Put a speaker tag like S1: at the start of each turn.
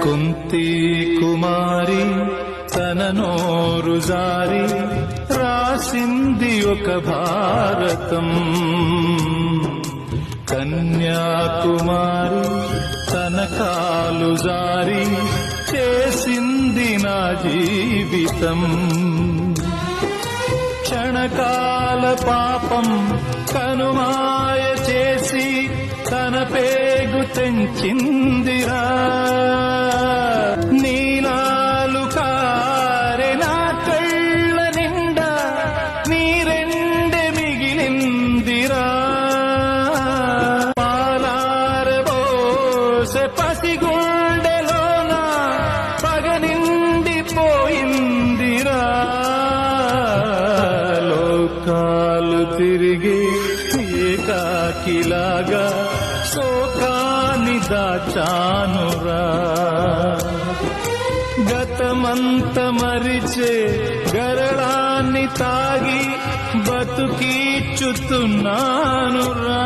S1: కుంతి కుమారి తన నోరు జారి రాసింది ఒక భారతం. కన్యాకుమారి తన కాలు జారి చేసింది నా జీవితం. క్షణకాల పాపం కనుమాయ చేసి తన పేగు తెంచిందిరా. నీలాలు కారె నా కళ్ళ నిండా నీరెండె మిగిలిందిరా. పాలారబోసె పసిగుండెలోన పగ నిండిపోయిందిరా. లోకాలు తిరిగి ఏకాకిలాగా శోకాన్ని దాచానురా. గతమంత మరిచే గరళాన్ని తాగి బతుకీచుతున్నానురా.